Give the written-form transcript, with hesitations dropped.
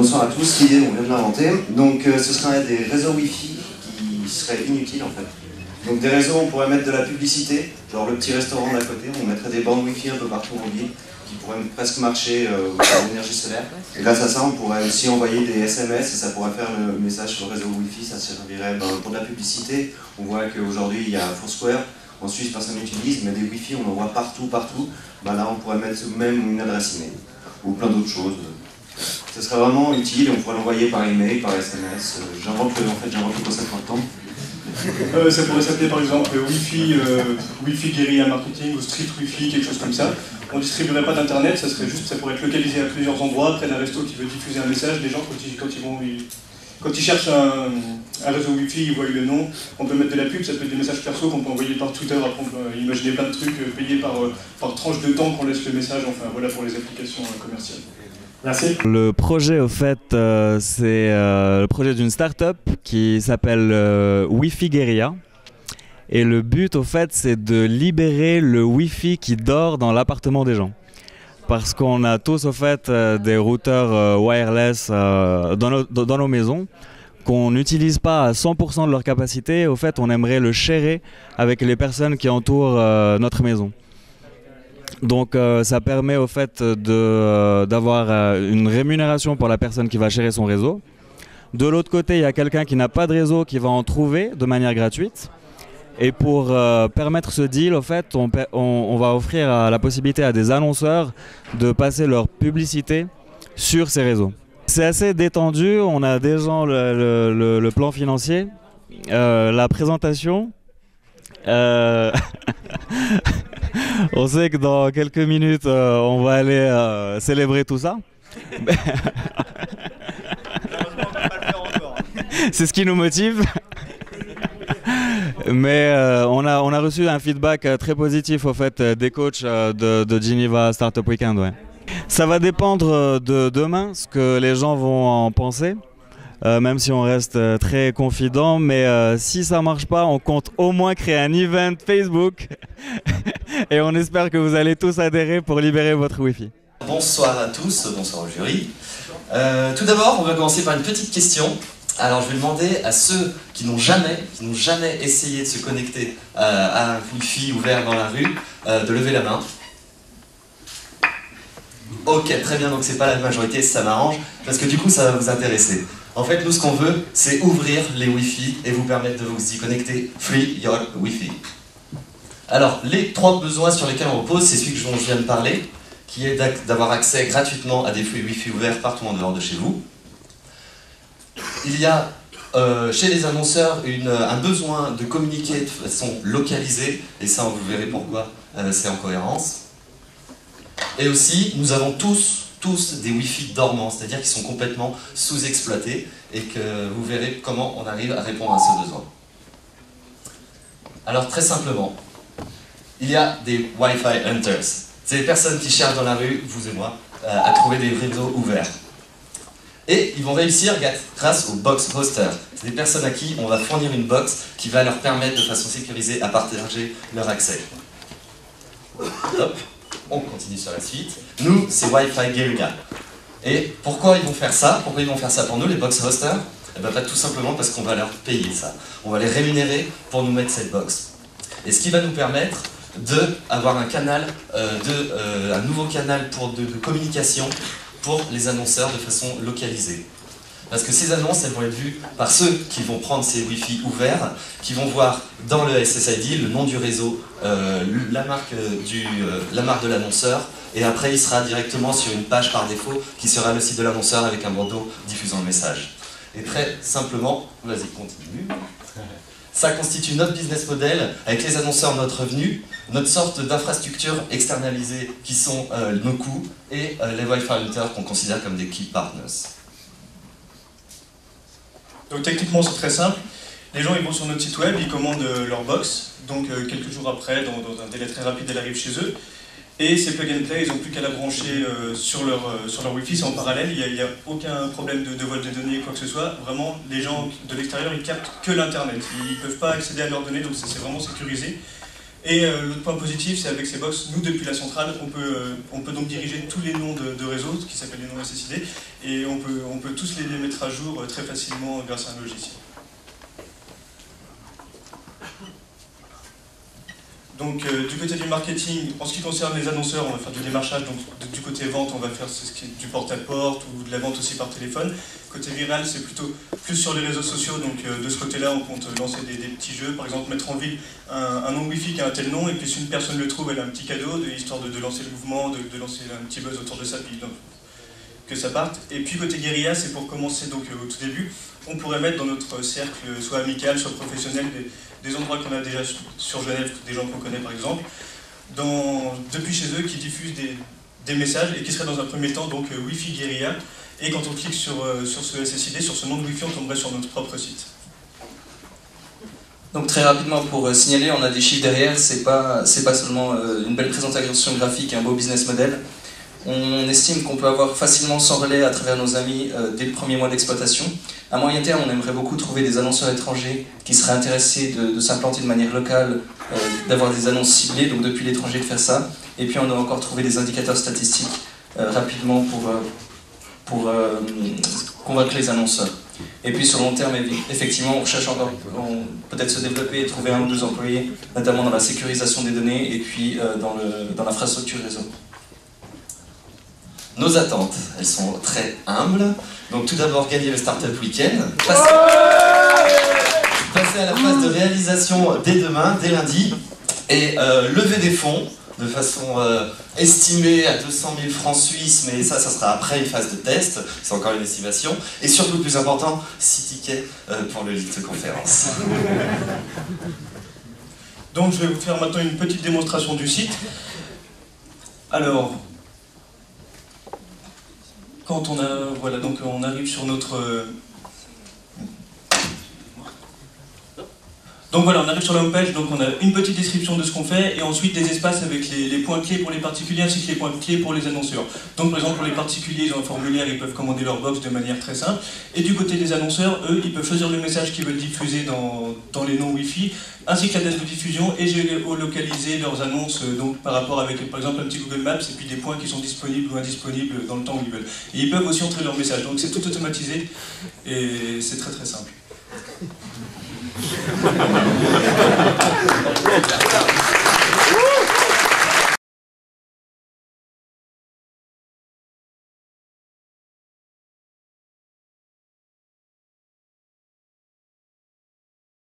Bonsoir à tous, l'idée on vient de l'inventer. Donc ce seraient des réseaux Wi-Fi qui seraient inutiles en fait. Donc des réseaux, on pourrait mettre de la publicité, genre le petit restaurant d'à côté, on mettrait des bandes Wi-Fi un peu partout en ville qui pourraient presque marcher par l'énergie solaire. Et grâce à ça, on pourrait aussi envoyer des SMS et ça pourrait faire le message sur le réseau Wi-Fi, ça servirait pour de la publicité. On voit qu'aujourd'hui il y a Foursquare, en Suisse personne n'utilise, mais des Wi-Fi on en voit partout. Là on pourrait mettre même une adresse email ou plein d'autres choses. Ce serait vraiment utile et on pourrait l'envoyer par email, par SMS. J'invente le concept maintenant. Ça pourrait s'appeler par exemple Wi-Fi guérilla marketing ou street Wi-Fi, quelque chose comme ça. On ne distribuerait pas d'internet, ça pourrait être localisé à plusieurs endroits, près d'un resto qui veut diffuser un message. Les gens quand ils cherchent un réseau Wi-Fi, ils voient le nom, on peut mettre de la pub, ça peut être des messages perso qu'on peut envoyer par Twitter, après on peut imaginer plein de trucs payés par tranche de temps qu'on laisse le message, enfin voilà pour les applications commerciales. Merci. Le projet, au fait, c'est le projet d'une start-up qui s'appelle Wi-Fi Guérilla. Et le but, au fait, c'est de libérer le Wi-Fi qui dort dans l'appartement des gens. Parce qu'on a tous, au fait, des routeurs wireless dans nos maisons qu'on n'utilise pas à 100% de leur capacité. Au fait, on aimerait le sharer avec les personnes qui entourent notre maison. Donc ça permet au fait d'avoir une rémunération pour la personne qui va gérer son réseau. De l'autre côté, il y a quelqu'un qui n'a pas de réseau qui va en trouver de manière gratuite. Et pour permettre ce deal, au fait, on va offrir la possibilité à des annonceurs de passer leur publicité sur ces réseaux. C'est assez détendu, on a déjà le plan financier, la présentation. On sait que dans quelques minutes, on va aller célébrer tout ça. C'est ce qui nous motive. Mais on a reçu un feedback très positif au fait des coachs de Geneva Startup Weekend. Ouais. Ça va dépendre de demain, ce que les gens vont en penser. Même si on reste très confident, mais si ça marche pas, on compte au moins créer un event Facebook et on espère que vous allez tous adhérer pour libérer votre Wi-Fi. Bonsoir à tous, bonsoir au jury. Tout d'abord, on va commencer par une petite question. Alors je vais demander à ceux qui n'ont jamais essayé de se connecter à un Wi-Fi ouvert dans la rue, de lever la main. Ok, très bien, donc c'est pas la majorité, ça m'arrange, parce que du coup ça va vous intéresser. En fait, nous, ce qu'on veut, c'est ouvrir les Wi-Fi et vous permettre de vous y connecter. Free your Wi-Fi. Alors, les 3 besoins sur lesquels on repose, c'est celui dont je viens de parler, qui est d'avoir accès gratuitement à des flux Wi-Fi ouverts partout en dehors de chez vous. Il y a chez les annonceurs un besoin de communiquer de façon localisée, et ça, vous verrez pourquoi c'est en cohérence. Et aussi, nous avons tous des Wi-Fi dormants, c'est-à-dire qui sont complètement sous-exploités et que vous verrez comment on arrive à répondre à ce besoin. Alors très simplement, il y a des Wi-Fi Hunters. C'est des personnes qui cherchent dans la rue, vous et moi, à trouver des réseaux ouverts. Et ils vont réussir grâce aux box hosters. C'est des personnes à qui on va fournir une box qui va leur permettre de façon sécurisée à partager leur accès. Hop. On continue sur la suite. Nous, c'est Wi-Fi Guérilla. Et pourquoi ils vont faire ça? Pourquoi ils vont faire ça pour nous, les box hosters? Eh bien, tout simplement parce qu'on va leur payer ça. On va les rémunérer pour nous mettre cette box. Et ce qui va nous permettre d'avoir un canal, un nouveau canal de communication pour les annonceurs de façon localisée. Parce que ces annonces, elles vont être vues par ceux qui vont prendre ces Wi-Fi ouverts, qui vont voir dans le SSID le nom du réseau, la marque de l'annonceur, et après il sera directement sur une page par défaut qui sera le site de l'annonceur avec un bandeau diffusant le message. Et très simplement, vas-y, continue. Ça constitue notre business model avec les annonceurs, notre revenu, notre sorte d'infrastructure externalisée qui sont nos coûts, et les Wi-Fi Hunters qu'on considère comme des key partners. Donc techniquement c'est très simple, les gens ils vont sur notre site web, ils commandent leur box, donc quelques jours après, dans un délai très rapide, elle arrive chez eux, et ces plug and play, ils n'ont plus qu'à la brancher sur leur Wi-Fi, c'est en parallèle, il n'y a aucun problème de vol de données, quoi que ce soit, vraiment les gens de l'extérieur ils captent que l'internet, ils ne peuvent pas accéder à leurs données, donc c'est vraiment sécurisé. Et l'autre point positif, c'est avec ces box, nous depuis la centrale, on peut donc diriger tous les noms de réseaux, qui s'appellent les noms SSID, et on peut tous les mettre à jour très facilement grâce à un logiciel. Donc du côté du marketing, en ce qui concerne les annonceurs, on va faire du démarchage, donc du côté vente, on va faire ce qui est du porte-à-porte ou de la vente aussi par téléphone. Côté viral, c'est plutôt plus sur les réseaux sociaux, donc de ce côté-là, on compte lancer des petits jeux, par exemple mettre en ville un nom Wi-Fi qui a un tel nom, et puis si une personne le trouve, elle a un petit cadeau, histoire de lancer le mouvement, de lancer un petit buzz autour de ça, puis donc, que ça parte. Et puis côté guérilla, c'est pour commencer donc au tout début, on pourrait mettre dans notre cercle, soit amical, soit professionnel, des endroits qu'on a déjà sur Genève, des gens qu'on connaît par exemple, depuis chez eux, qui diffusent des messages et qui seraient dans un premier temps donc Wi-Fi guérilla. Et quand on clique sur ce SSID, sur ce nom de Wi-Fi, on tomberait sur notre propre site. Donc très rapidement, pour signaler, on a des chiffres derrière, c'est pas seulement une belle présentation graphique et un beau business model. On estime qu'on peut avoir facilement 100 relais à travers nos amis dès le premier mois d'exploitation. À moyen terme, on aimerait beaucoup trouver des annonceurs étrangers qui seraient intéressés de s'implanter de manière locale, d'avoir des annonces ciblées, donc depuis l'étranger de faire ça. Et puis on a encore trouvé des indicateurs statistiques rapidement pour convaincre les annonceurs. Et puis sur le long terme, effectivement, on cherche encore peut-être se développer et trouver 1 ou 2 employés, notamment dans la sécurisation des données et puis dans l'infrastructure réseau. Nos attentes, elles sont très humbles. Donc tout d'abord, gagner le Startup Weekend. Passer à la phase de réalisation dès demain, dès lundi. Et lever des fonds de façon estimée à 200 000 francs suisses, mais ça sera après une phase de test, c'est encore une estimation. Et surtout, le plus important, 6 tickets pour le Lift Conférence. Donc je vais vous faire maintenant une petite démonstration du site. Alors, quand on arrive sur notre... Donc voilà, on arrive sur la homepage, donc on a une petite description de ce qu'on fait, et ensuite des espaces avec les points clés pour les particuliers, ainsi que les points clés pour les annonceurs. Donc par exemple pour les particuliers, ils ont un formulaire, ils peuvent commander leur box de manière très simple, et du côté des annonceurs, eux, ils peuvent choisir le message qu'ils veulent diffuser dans les noms Wi-Fi, ainsi que la date de diffusion, et géolocaliser leurs annonces donc par rapport avec par exemple un petit Google Maps, et puis des points qui sont disponibles ou indisponibles dans le temps où ils veulent. Et ils peuvent aussi entrer leur message, donc c'est tout automatisé, et c'est très très simple.